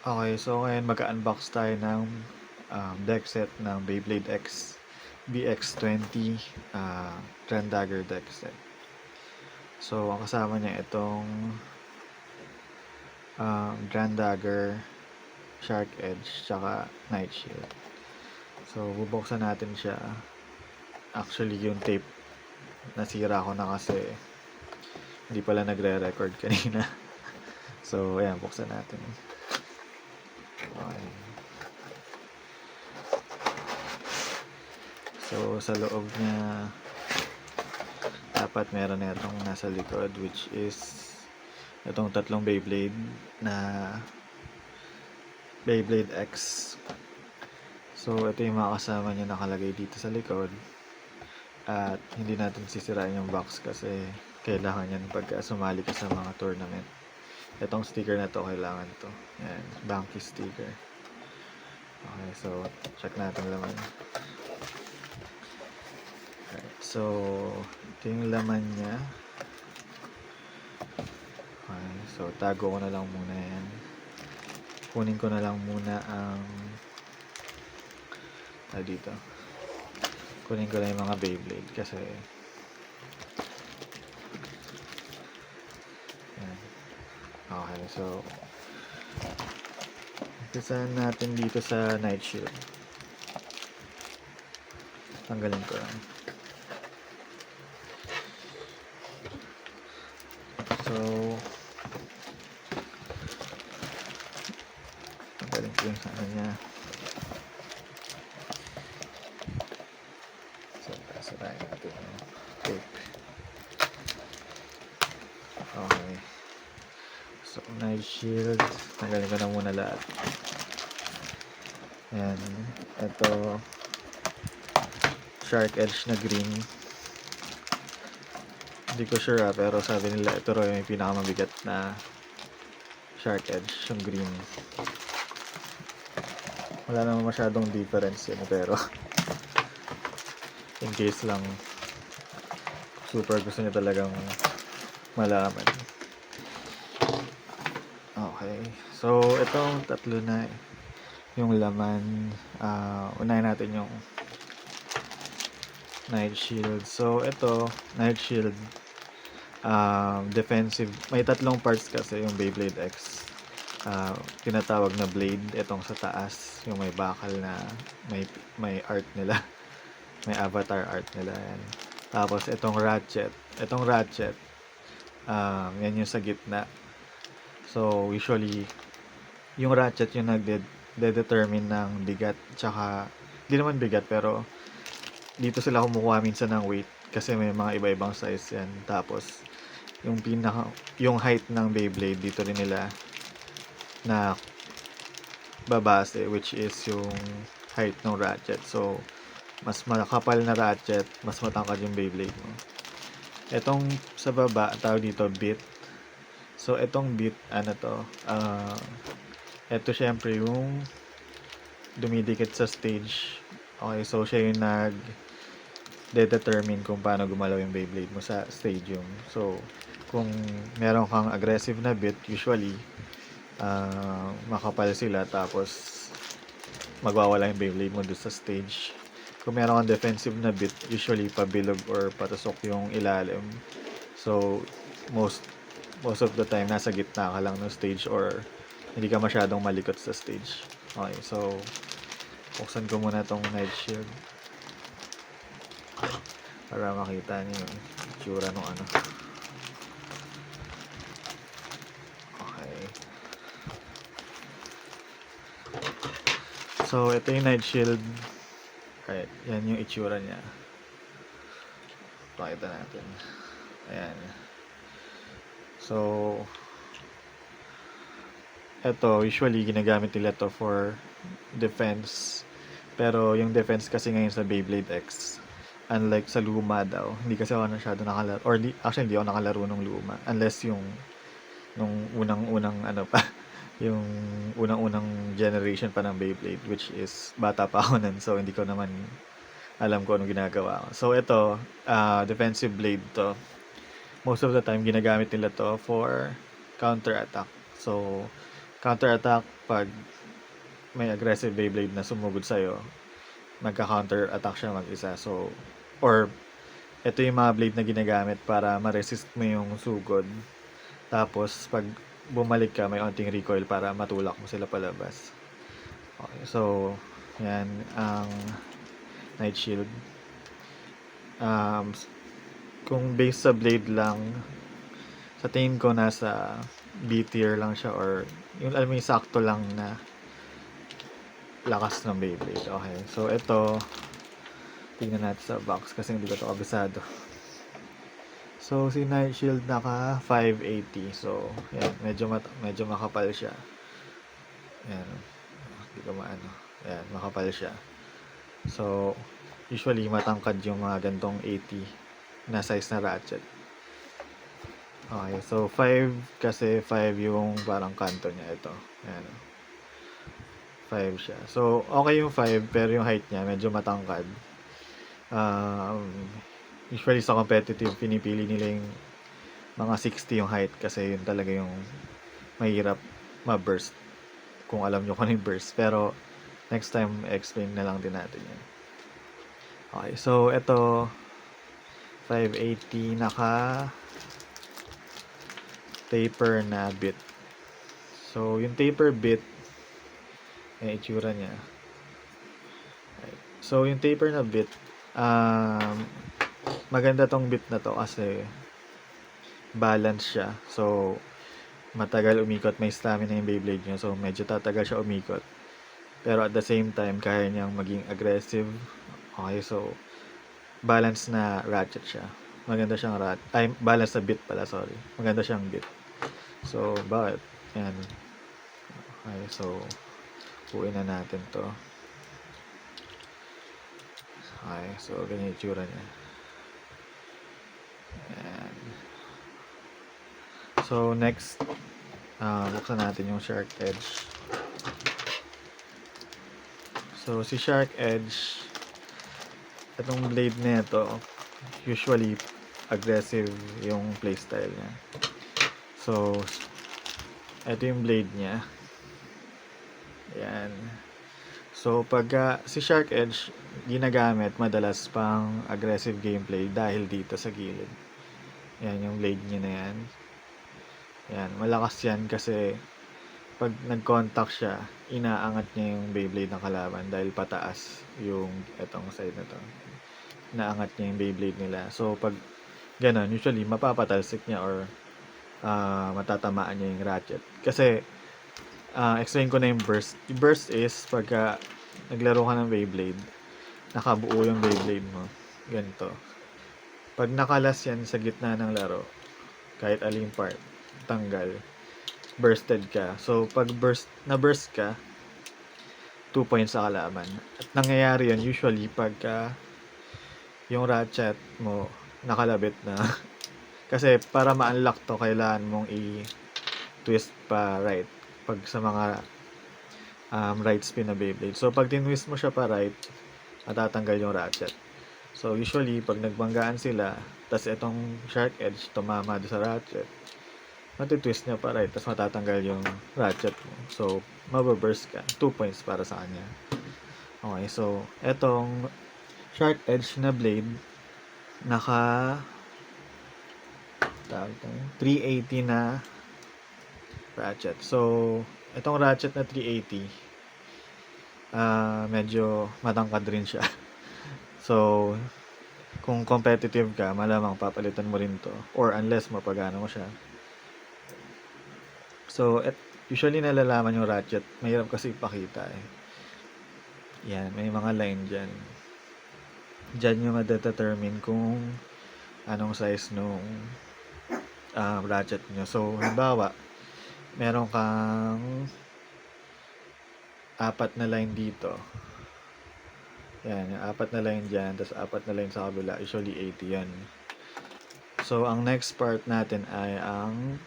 Okay, so ngayon mag-unbox tayo ng deck set ng Beyblade X BX20 Trend Dagger deck set. So, ang kasama niya itong Grand Dagger, Shark Edge, tsaka Night Shield. So, bubuksan natin siya. Actually, yung tape nasira ko na kasi hindi pala nagre-record kanina. So, ayan, buksan natin. Okay. So, sa loob niya, dapat meron na itong nasa likod, which is itong tatlong Beyblade na Beyblade X. So, ito yung mga kasama niya nakalagay dito sa likod. At hindi natin sisirain yung box kasi kailangan yan pagka sumali ka sa mga tournament. Itong sticker na to, kailangan to. Yan, Banky sticker. Okay, so check natin laman. Alright, so ito yung laman niya. Okay, so tago ko na lang muna yan. Kunin ko na lang muna ang dito. Kunin ko lang yung mga Beyblade kasi yan. Okay, so umpisahan natin dito sa Night Shield. Tanggalin ko lang. So tanggalin ko yung ano niya. So sasarayin natin yung tape. Okay. So, Night Shield. Tanggalin ko na muna lahat. Ayan. Ito. Shark Edge na green. Hindi ko sure pero sabi nila ito raw yung pinakamabigat na Shark Edge, yung green. Wala naman masyadong difference yun pero in case lang super gusto niya talagang malaman. Okay. So, itong tatlo na yung laman. Unahin natin yung Night Shield. So, ito, Night Shield, defensive. May tatlong parts kasi yung Beyblade X. Tinatawag na blade. Itong sa taas, yung may bakal na may art nila. May avatar art nila yan. Tapos, itong ratchet. Itong ratchet, yan yung sa gitna. So, usually, yung ratchet yung nagde-determine ng bigat. Tsaka, hindi naman bigat, pero dito sila kumukuha minsan ng weight. Kasi may mga iba-ibang size yan. Tapos, yung height ng Beyblade, dito rin nila na babase, which is yung height ng ratchet. So, mas makapal na ratchet, mas matangkad yung Beyblade mo. Etong sa baba, tawag dito bit. So, etong bit, ito syempre yung dumidikit sa stage. Okay, so siya yung nag-determine kung paano gumalaw yung Beyblade mo sa stadium. So, kung meron kang aggressive na bit, usually, makapal sila tapos magwawala yung Beyblade mo doon sa stage. Kung meron kang defensive na bit, usually pabilog or patusok yung ilalim. So, most of the time, nasa gitna ka lang ng stage or hindi ka masyadong malikot sa stage. Okay, so, buksan ko muna tong Night Shield para makita niyo yung itsura ng ano. Okay. So, ito yung Night Shield. Right, yan yung itsura niya. Pakita natin. Ayan. So, ito, usually, ginagamit nila to for defense. Pero, yung defense kasi ngayon sa Beyblade X, unlike sa luma daw, hindi kasi ako masyado nakalaro, or actually, hindi ako nakalaro ng luma. Unless nung unang-unang pa, yung unang-unang generation pa ng Beyblade, which is bata pa ako nun, so hindi ko naman alam ko anong ginagawa ko. So, ito, defensive blade to. Most of the time, ginagamit nila to for counter-attack. So, counter attack pag may aggressive Beyblade na sumugod sa'yo, magka-counter attack siya mag-isa. So, or ito yung mga blade na ginagamit para ma-resist mo yung sugod. Tapos, pag bumalik ka, may onting recoil para matulak mo sila palabas. Okay, so, yan ang Night Shield. Kung base sa blade lang, sa tingin ko nasa B tier lang siya, or yung alam mo yung sakto lang na lakas ng Beyblade. Okay, so ito, tingnan natin sa box kasi hindi ko ito kabisado. So, si Night Shield naka 580. So, yan, medyo makapal siya. Yan. Hindi ko maano. Yan, makapal siya. So, usually matangkad yung mga gantong 80 na size na ratchet. Okay, so 5 kasi 5 yung parang kanto niya ito. Yan. 5 siya. So, okay yung 5 pero yung height niya medyo matangkad. Usually sa competitive, pinipili nila yung mga 60 yung height kasi yun talaga yung mahirap ma-burst kung alam nyo kung ano yung burst. Pero, next time, explain na lang din natin yan. Okay, so ito 580 naka taper na bit. So, yung taper bit, yung itsura niya. Okay. So, yung taper na bit, maganda tong bit na to kasi balance siya. So, matagal umikot, may stamina yung Beyblade niya. So, medyo tatagal siya umikot. Pero at the same time, kaya niyang maging aggressive. Okay, so, balance na ratchet siya. Maganda siyang balance na bit pala, sorry. Maganda siyang bit. So, bakit? Yan. Okay, so, puin na natin to. Okay, so, ganyan yung tsura niya. Ayan. So, next, buksan natin yung Shark Edge. So, si Shark Edge, itong blade na ito, usually, aggressive yung playstyle niya. So, ito yung blade niya. Ayan. So, pagka si Shark Edge, ginagamit madalas pang aggressive gameplay dahil dito sa gilid. Ayan, yung blade niya na yan. Ayan, malakas yan kasi pag nag-contact siya, inaangat niya yung Beyblade ng kalaban dahil pataas yung etong side na to. Inaangat niya yung Beyblade nila. So, pag ganun, usually, mapapatalsik niya or matatamaan niya yung ratchet. Kasi, explain ko na yung burst. Yung burst is, pagka naglaro ka ng Beyblade, nakabuo yung Beyblade mo. Ganito. Pag nakalas yan sa gitna ng laro, kahit aling part, tanggal, bursted ka. So, pag na-burst ka, 2 points sa kalaban. At nangyayari yun, usually, pagka yung ratchet mo nakalabit na. Kasi para ma-unlock to, kailangan mong i-twist pa right pag sa mga right spin na Beyblade. So, pag tinwist mo siya pa right, matatanggal yung ratchet. So, usually, pag nagbanggaan sila, tas itong Shark Edge tumama doon sa ratchet, matitwist niya pa right, tas matatanggal yung ratchet mo. So, mababurst ka. 2 points para sa kanya. Okay, so, etong Shark Edge na blade, naka 380 na ratchet. So, itong ratchet na 380, medyo matangkad rin siya. So, kung competitive ka, malamang papalitan mo rin to. Or unless mapagana mo siya. So, usually nalalaman yung ratchet. Mahirap kasi ipakita eh. Yan, may mga line dyan. Dyan yung madedetermine kung anong size nung ratchet nyo. So, halimbawa, meron kang 4 na line dito. Yan, yung 4 na line dyan, tapos 4 na line sa kabila, usually 80 yan. So, ang next part natin ay ang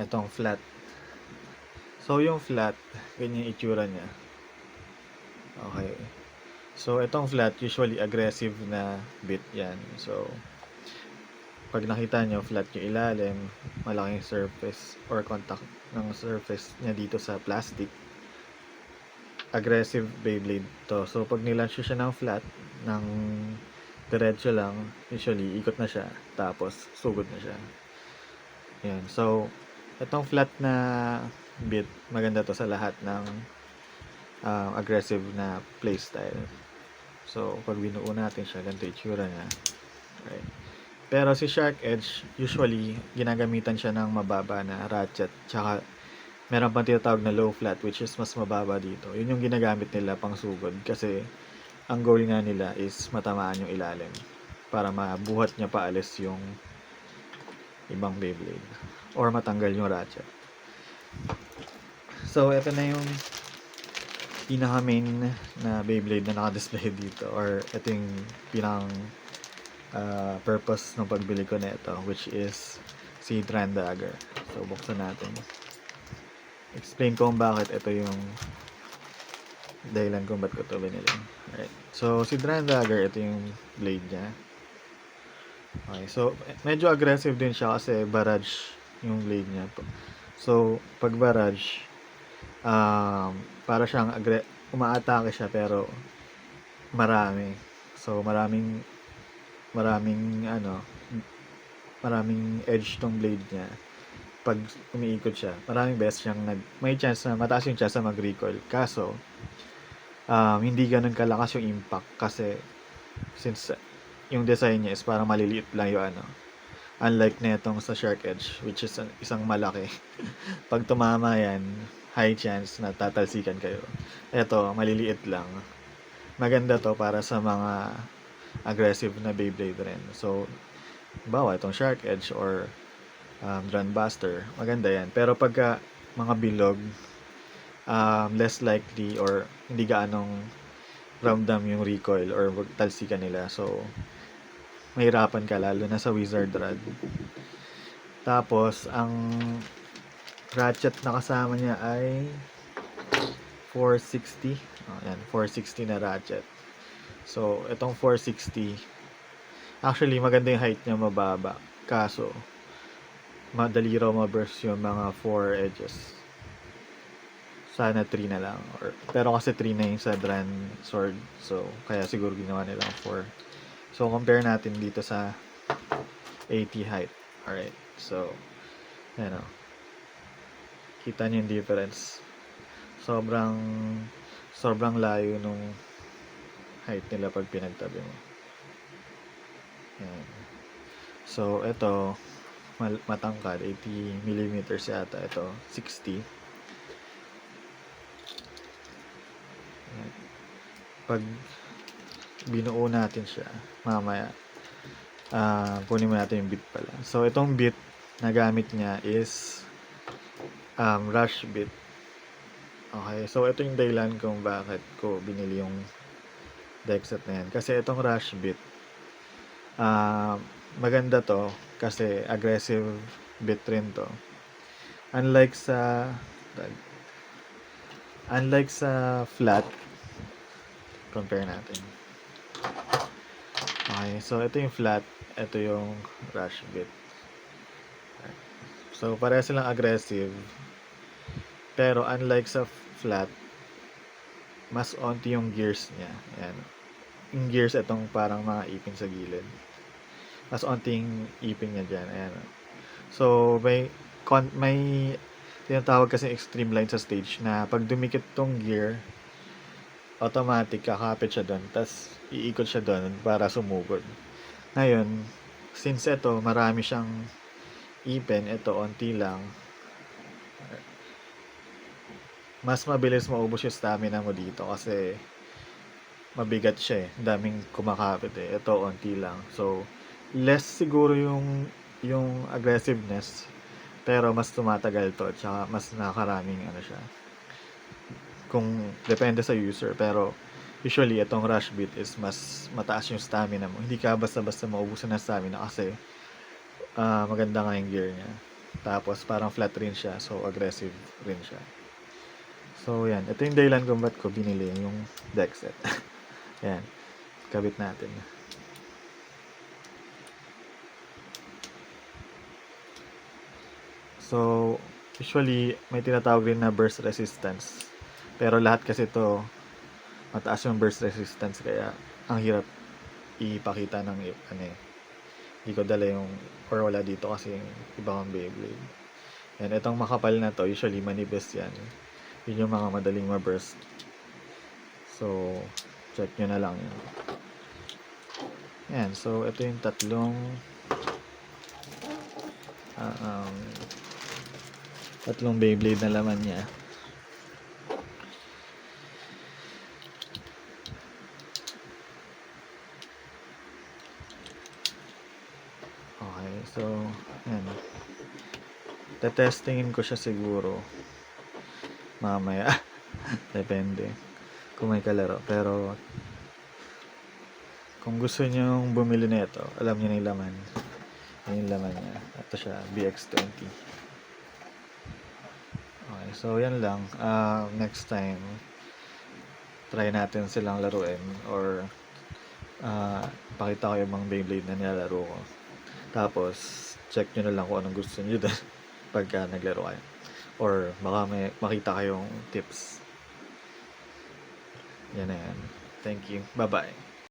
etong flat. So, yung flat, ganyan yung itsura niya. Okay. So, itong flat, usually aggressive na bit yan. So, pag nakita nyo, flat yung ilalim, malaking surface or contact ng surface niya dito sa plastic, aggressive Beyblade to. So, pag nilaunch siya ng flat, ng diretso lang, usually, ikot na siya, tapos sugod na siya. Yan. So, itong flat na bit, maganda to sa lahat ng aggressive na playstyle. So, pag binuo natin siya, ganito itsura niya. Right. Pero si Shark Edge, usually, ginagamitan siya ng mababa na ratchet. Tsaka, meron pang tinatawag na low flat, which is mas mababa dito. Yun yung ginagamit nila pang sugod. Kasi, ang goal nga nila is matamaan yung ilalim. Para mabuhat niya paalis yung ibang Beyblade. Or matanggal yung ratchet. So, ito na yung pinaka main na Beyblade na naka-display dito, or ito yung pinang purpose ng pagbili ko na ito, which is si Dran Dagger. So, buksan natin. Explain ko kung bakit ito yung dahilan kung ba't ko ito binili. Alright. So, si Dran Dagger, ito yung blade niya. Okay. So, medyo aggressive din siya kasi barrage yung blade niya. So, pag barrage, para siyang umaatake siya pero marami. So, maraming edge tong blade niya. Pag umiikot siya, maraming beses siyang may chance na mataas yung chance na mag-recoil. Kaso, hindi ganun kalakas yung impact kasi since yung design niya is parang maliliit lang yung unlike na itong sa Shark Edge, which is isang malaki. Pag tumama yan, high chance na tatalsikan kayo. Ito, maliliit lang. Maganda to para sa mga aggressive na Beyblade rin. So, bawa itong Shark Edge or Dran Buster, maganda yan. Pero pagka mga bilog, less likely or hindi gaanong ramdam yung recoil or talsikan nila. So, mahirapan ka lalo na sa Wizard Rod. Tapos, ang ratchet na kasama niya ay 460. Ayan, 460 na ratchet. So, itong 460, actually, maganda yung height niya, mababa. Kaso, madali raw ma-burst yung mga 4 edges. Sana 3 na lang. Pero kasi 3 na yung sa Dran Sword. So, kaya siguro ginawa nilang 4. So, compare natin dito sa 80 height. Alright. So, ayan o. Kita niyo yung difference. Sobrang layo nung height nila pag pinagtabi mo. Ayan. So, ito, matangkad, 80 mm yata. Ito, 60. Ayan. Pag binuo natin siya, mamaya, kunin mo natin yung bit pala. So, itong bit na gamit niya is rush bit. Okay, so ito yung dahilan kung bakit ko binili yung deck set na yan. Kasi itong rush bit, maganda to kasi aggressive bit rin to. Unlike sa flat, compare natin. Okay, so ito yung flat, ito yung rush bit. So pareha silang aggressive, pero unlike sa flat, mas onti yung gears niya. Ayan. Yung gears, itong parang mga ipin sa gilid. Mas onting ipin niya dyan. Ayan. So, may tinatawag kasi extreme line sa stage na pag dumikit tong gear, automatic kakapit siya doon. Tapos, iikot siya doon para sumugod. Ngayon, since ito, marami siyang ipin, ito, onti lang, mas mabilis maubos yung stamina mo dito kasi mabigat siya eh. Daming kumakapit eh. Ito, onti lang. So, less siguro yung aggressiveness, pero mas tumatagal to. Tsaka mas nakakaraming siya. Kung depende sa user. Pero, usually, itong rush beat is mas mataas yung stamina mo. Hindi ka basta-basta maubusan ng stamina kasi maganda nga yung gear niya. Tapos, parang flat rin siya. So, aggressive rin siya. So, yan. Ito yung dahilan kung ba't ko binili yung deck set. Yan. Kabit natin. So, usually, may tinatawag din na burst resistance. Pero lahat kasi to mataas yung burst resistance, kaya ang hirap ipakita ng ano eh. Hindi ko dala yung, or wala dito kasi yung iba kong Beyblade. And itong makapal na to, usually manibes yan. Yun yung mga madaling ma-burst. So, check nyo na lang yun. Yan, so ito yung uh, tatlong Beyblade na laman niya. Okay, so yan. Tetestingin ko siya siguro mamaya. Depende kung may kalaro. Pero kung gusto nyo bumili na ito, alam nyo na yung laman. Yan yung laman niya. Ito siya, BX20. Okay, so yan lang. Next time, try natin silang laruin or pakita ko yung mga Beyblade na nilalaro ko. Tapos, check nyo na lang kung anong gusto nyo doon pagka naglaro kayo. Or baka may makita kayong tips. Yan na yan. Thank you. Bye-bye.